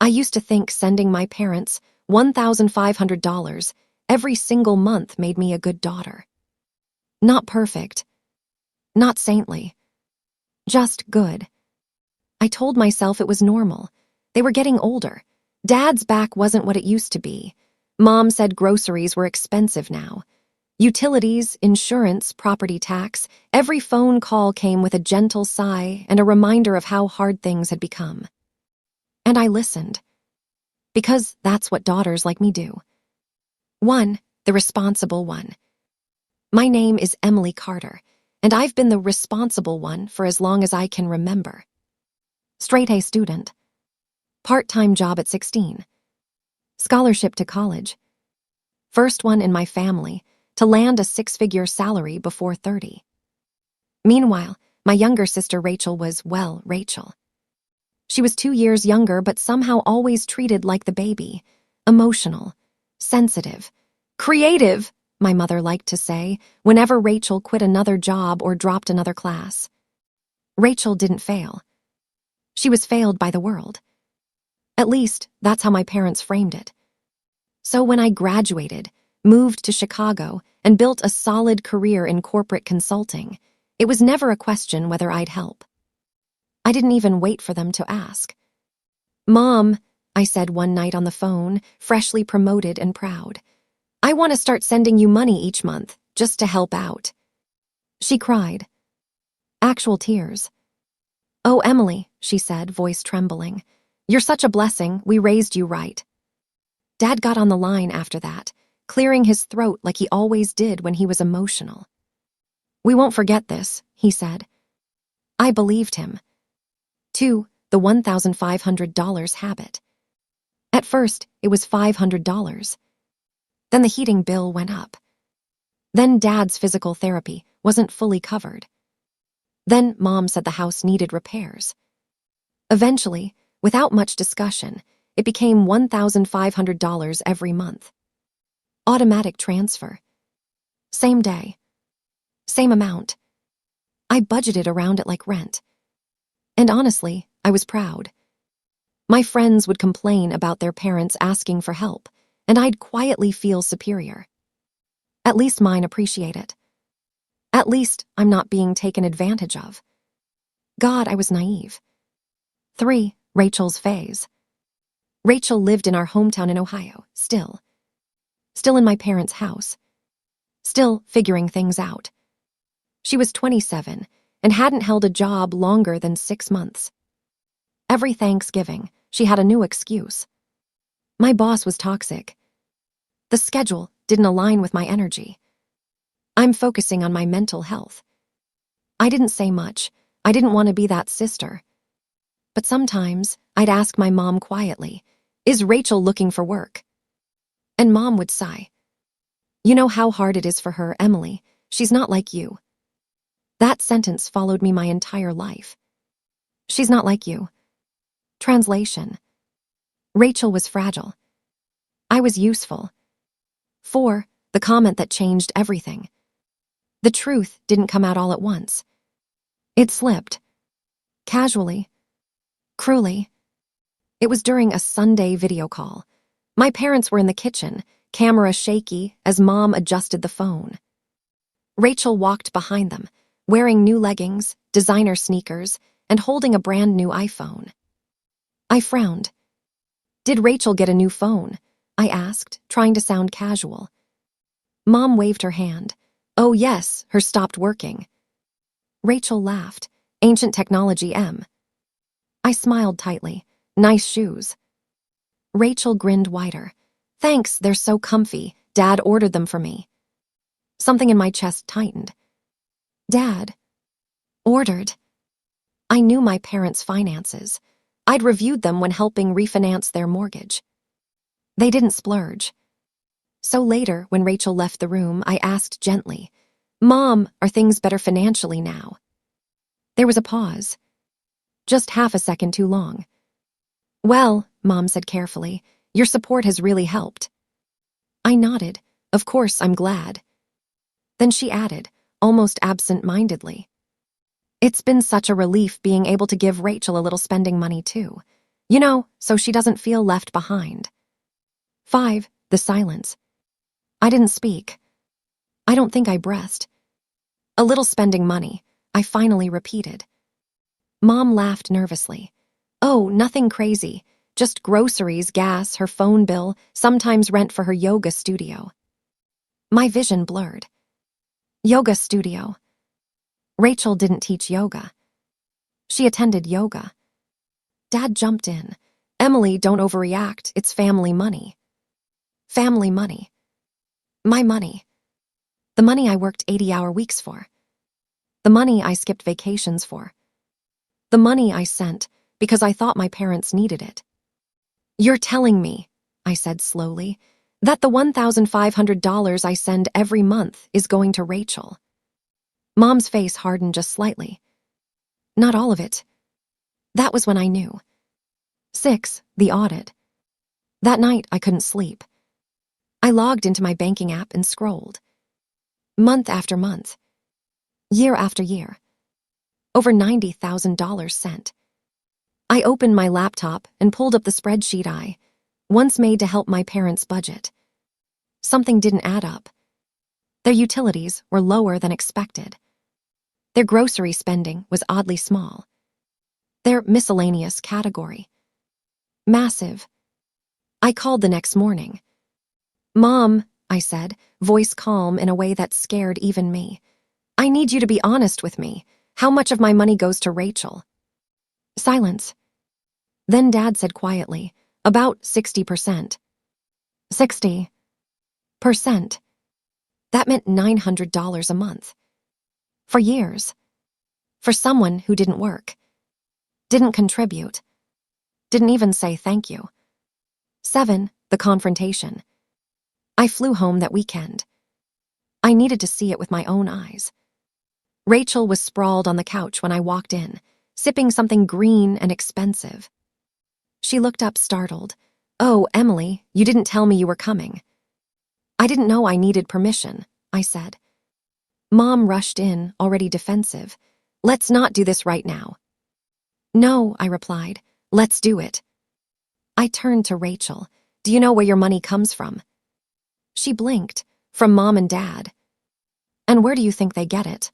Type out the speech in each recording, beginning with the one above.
I used to think sending my parents $1,500 every single month made me a good daughter. Not perfect, not saintly, just good. I told myself it was normal. They were getting older. Dad's back wasn't what it used to be. Mom said groceries were expensive now. Utilities, insurance, property tax, every phone call came with a gentle sigh and a reminder of how hard things had become. And I listened. Because that's what daughters like me do. 1. The responsible one. My name is Emily Carter, and I've been the responsible one for as long as I can remember. Straight-A student. Part-time job at 16. Scholarship to college. First one in my family to land a six-figure salary before 30. Meanwhile, my younger sister Rachel was, well, Rachel. She was 2 years younger but somehow always treated like the baby. Emotional, sensitive, creative, my mother liked to say, whenever Rachel quit another job or dropped another class. Rachel didn't fail. She was failed by the world. At least, that's how my parents framed it. So when I graduated, moved to Chicago, and built a solid career in corporate consulting, it was never a question whether I'd help. I didn't even wait for them to ask. "Mom," I said one night on the phone, freshly promoted and proud, "I want to start sending you money each month, just to help out." She cried. Actual tears. "Oh, Emily," she said, voice trembling, "you're such a blessing, we raised you right." Dad got on the line after that, clearing his throat like he always did when he was emotional. "We won't forget this," he said. I believed him. 2. The $1,500 habit. At first, it was $500. Then the heating bill went up. Then Dad's physical therapy wasn't fully covered. Then Mom said the house needed repairs. Eventually, without much discussion, it became $1,500 every month. Automatic transfer. Same day. Same amount. I budgeted around it like rent. And honestly, I was proud. My friends would complain about their parents asking for help, and I'd quietly feel superior. At least mine appreciate it. At least I'm not being taken advantage of. God, I was naive. 3. Rachel's phase. Rachel lived in our hometown in Ohio, still. Still in my parents' house. Still figuring things out. She was 27 and hadn't held a job longer than 6 months. Every Thanksgiving, she had a new excuse. My boss was toxic. The schedule didn't align with my energy. I'm focusing on my mental health. I didn't say much. I didn't want to be that sister. But sometimes I'd ask my mom quietly, "Is Rachel looking for work?" And Mom would sigh. "You know how hard it is for her, Emily. She's not like you." That sentence followed me my entire life. She's not like you. Translation. Rachel was fragile. I was useful. 4. The comment that changed everything. The truth didn't come out all at once. It slipped. Casually. Cruelly. It was during a Sunday video call. My parents were in the kitchen, camera shaky as Mom adjusted the phone. Rachel walked behind them, wearing new leggings, designer sneakers, and holding a brand new iPhone. I frowned. "Did Rachel get a new phone?" I asked, trying to sound casual. Mom waved her hand. "Oh yes, hers stopped working." Rachel laughed. "Ancient technology, M." I smiled tightly. "Nice shoes." Rachel grinned wider. "Thanks, they're so comfy. Dad ordered them for me." Something in my chest tightened. Dad. Ordered. I knew my parents' finances. I'd reviewed them when helping refinance their mortgage. They didn't splurge. So later, when Rachel left the room, I asked gently, "Mom, are things better financially now?" There was a pause. Just half a second too long. "Well," Mom said carefully, "your support has really helped." I nodded. "Of course, I'm glad." Then she added, almost absent-mindedly, "It's been such a relief being able to give Rachel a little spending money too. So she doesn't feel left behind. 5. The silence. I didn't speak. I don't think I breathed. A little spending money, I finally repeated. Mom laughed nervously. Oh, nothing crazy. Just groceries, gas, her phone bill, sometimes rent for her yoga studio. My vision blurred. Yoga studio. Rachel didn't teach yoga. She attended yoga. Dad jumped in. Emily, don't overreact. It's family money. Family money. My money. The money I worked 80-hour weeks for. The money I skipped vacations for. The money I sent because I thought my parents needed it. You're telling me, I said slowly, that the $1,500 I send every month is going to Rachel. Mom's face hardened just slightly. Not all of it. That was when I knew. 6. The audit. That night I couldn't sleep. I logged into my banking app and scrolled. Month after month. Year after year. Over $90,000 sent. I opened my laptop and pulled up the spreadsheet I once made to help my parents' budget. Something didn't add up. Their utilities were lower than expected. Their grocery spending was oddly small. Their miscellaneous category. Massive. I called the next morning. Mom, I said, voice calm in a way that scared even me. I need you to be honest with me. How much of my money goes to Rachel? Silence. Then Dad said quietly, about 60%. 60%. That meant $900 a month. For years. For someone who didn't work. Didn't contribute. Didn't even say thank you. 7. The confrontation. I flew home that weekend. I needed to see it with my own eyes. Rachel was sprawled on the couch when I walked in, sipping something green and expensive. She looked up startled. Oh, Emily, you didn't tell me you were coming. I didn't know I needed permission, I said. Mom rushed in, already defensive. Let's not do this right now. No, I replied. Let's do it. I turned to Rachel. Do you know where your money comes from? She blinked. From Mom and Dad. And where do you think they get it?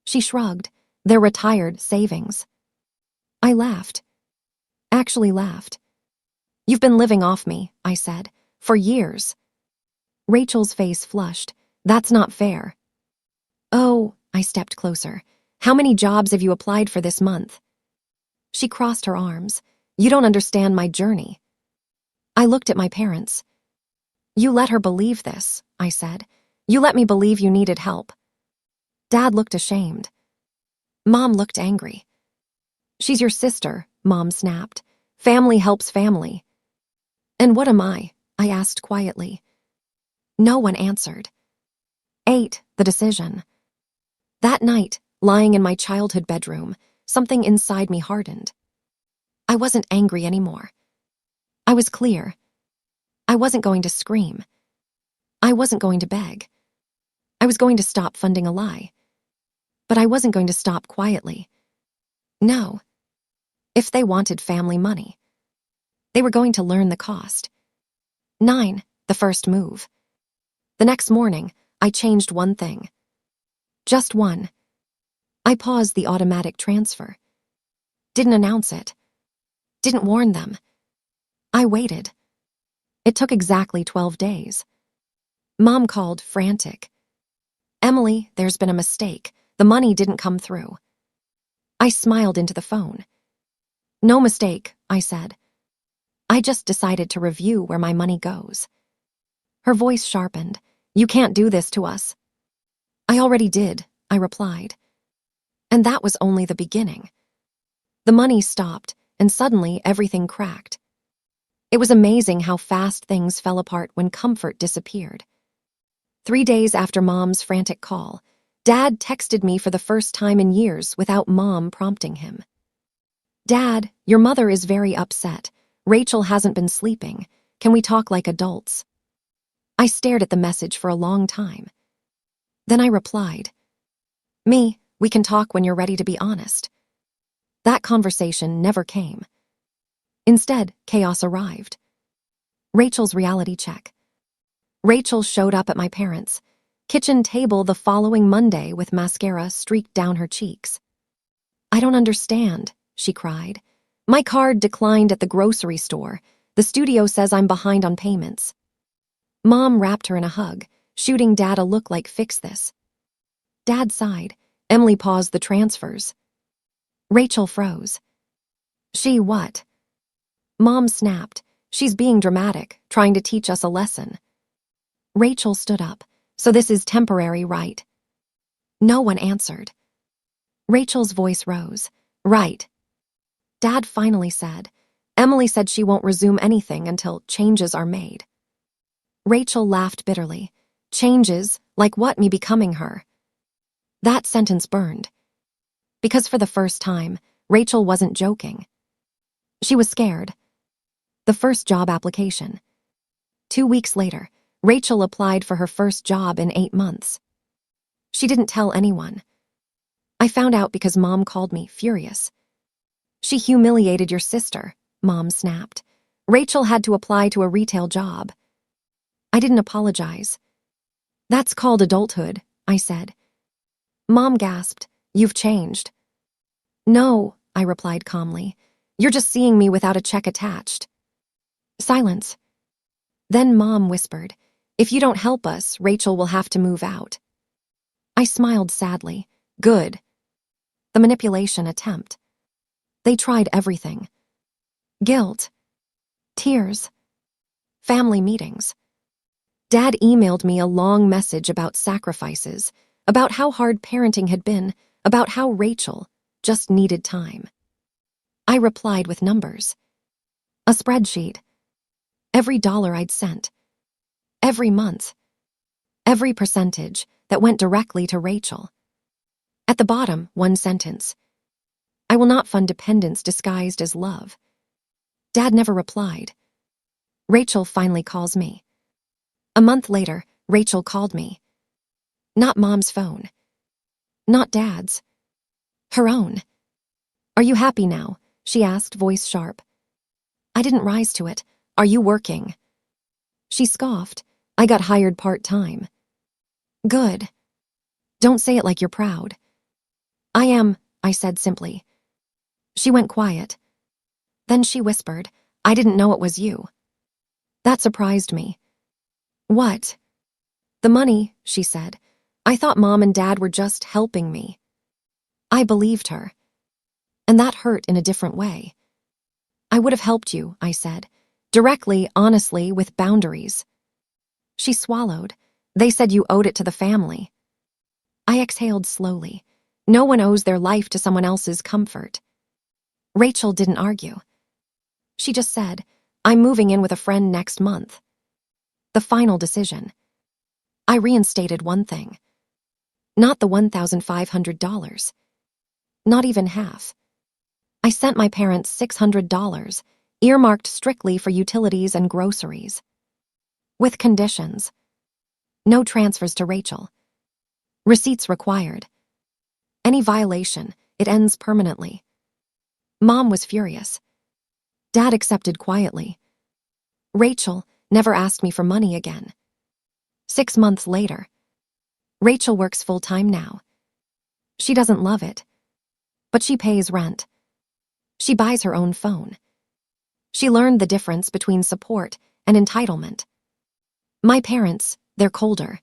She shrugged. Their retired savings. I laughed. Actually laughed. You've been living off me, I said, for years. Rachel's face flushed. That's not fair. Oh, I stepped closer. How many jobs have you applied for this month? She crossed her arms. You don't understand my journey. I looked at my parents. You let her believe this, I said. You let me believe you needed help. Dad looked ashamed. Mom looked angry. She's your sister, Mom snapped. Family helps family. And what am I? I asked quietly. No one answered. 8. The decision. That night, lying in my childhood bedroom, something inside me hardened. I wasn't angry anymore. I was clear. I wasn't going to scream. I wasn't going to beg. I was going to stop funding a lie. But I wasn't going to stop quietly. No. If they wanted family money, they were going to learn the cost. 9. The first move. The next morning, I changed one thing. Just one. I paused the automatic transfer. Didn't announce it. Didn't warn them. I waited. It took exactly 12 days. Mom called, frantic. Emily, there's been a mistake. The money didn't come through. I smiled into the phone. No mistake, I said. I just decided to review where my money goes. Her voice sharpened. You can't do this to us. I already did, I replied. And that was only the beginning. The money stopped, and suddenly everything cracked. It was amazing how fast things fell apart when comfort disappeared. 3 days after Mom's frantic call, Dad texted me for the first time in years without Mom prompting him. Dad, your mother is very upset. Rachel hasn't been sleeping. Can we talk like adults? I stared at the message for a long time. Then I replied, we can talk when you're ready to be honest. That conversation never came. Instead, chaos arrived. Rachel's reality check. Rachel showed up at my parents' kitchen table the following Monday with mascara streaked down her cheeks. "I don't understand," she cried. "My card declined at the grocery store. The studio says I'm behind on payments." Mom wrapped her in a hug, shooting Dad a look like, "Fix this." Dad sighed. Emily paused the transfers. Rachel froze. "She what?" Mom snapped. "She's being dramatic, trying to teach us a lesson." Rachel stood up. "So this is temporary, right?" No one answered. Rachel's voice rose. "Right." Dad finally said, "Emily said she won't resume anything until changes are made." Rachel laughed bitterly. "Changes? Like what, me becoming her?" That sentence burned. Because for the first time, Rachel wasn't joking. She was scared. The first job application. 2 weeks later, Rachel applied for her first job in 8 months. She didn't tell anyone. I found out because Mom called me, furious. "She humiliated your sister," Mom snapped. "Rachel had to apply to a retail job." I didn't apologize. "That's called adulthood," I said. Mom gasped. "You've changed." "No," I replied calmly. "You're just seeing me without a check attached." Silence. Then Mom whispered, "If you don't help us, Rachel will have to move out." I smiled sadly. Good. The manipulation attempt. They tried everything. Guilt. Tears. Family meetings. Dad emailed me a long message about sacrifices, about how hard parenting had been, about how Rachel just needed time. I replied with numbers. A spreadsheet. Every dollar I'd sent. Every month. Every percentage that went directly to Rachel. At the bottom, one sentence. "I will not fund dependence disguised as love." Dad never replied. Rachel finally calls me. A month later, Rachel called me. Not Mom's phone. Not Dad's. Her own. "Are you happy now?" she asked, voice sharp. I didn't rise to it. "Are you working?" She scoffed. "I got hired part-time." "Good. Don't say it like you're proud." "I am," I said simply. She went quiet. Then she whispered, "I didn't know it was you." That surprised me. "What?" "The money," she said. "I thought Mom and Dad were just helping me." I believed her. And that hurt in a different way. "I would have helped you," I said. "Directly, honestly, with boundaries." She swallowed. "They said you owed it to the family." I exhaled slowly. No one owes their life to someone else's comfort. Rachel didn't argue. She just said, "I'm moving in with a friend next month." The final decision. I reinstated one thing. Not the $1,500. Not even half. I sent my parents $600, earmarked strictly for utilities and groceries. With conditions. No transfers to Rachel. Receipts required. Any violation, it ends permanently. Mom was furious. Dad accepted quietly. Rachel never asked me for money again. 6 months later. Rachel works full-time now. She doesn't love it. But she pays rent. She buys her own phone. She learned the difference between support and entitlement. My parents, they're colder.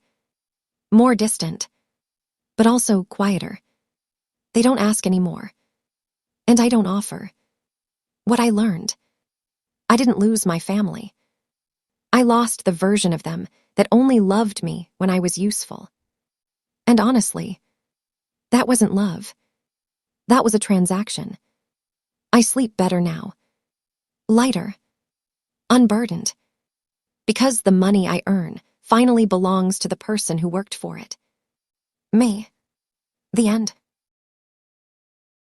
More distant. But also quieter. They don't ask anymore. And I don't offer. What I learned. I didn't lose my family. I lost the version of them that only loved me when I was useful. And honestly, that wasn't love. That was a transaction. I sleep better now. Lighter. Unburdened. Because the money I earn finally belongs to the person who worked for it. Me. The end.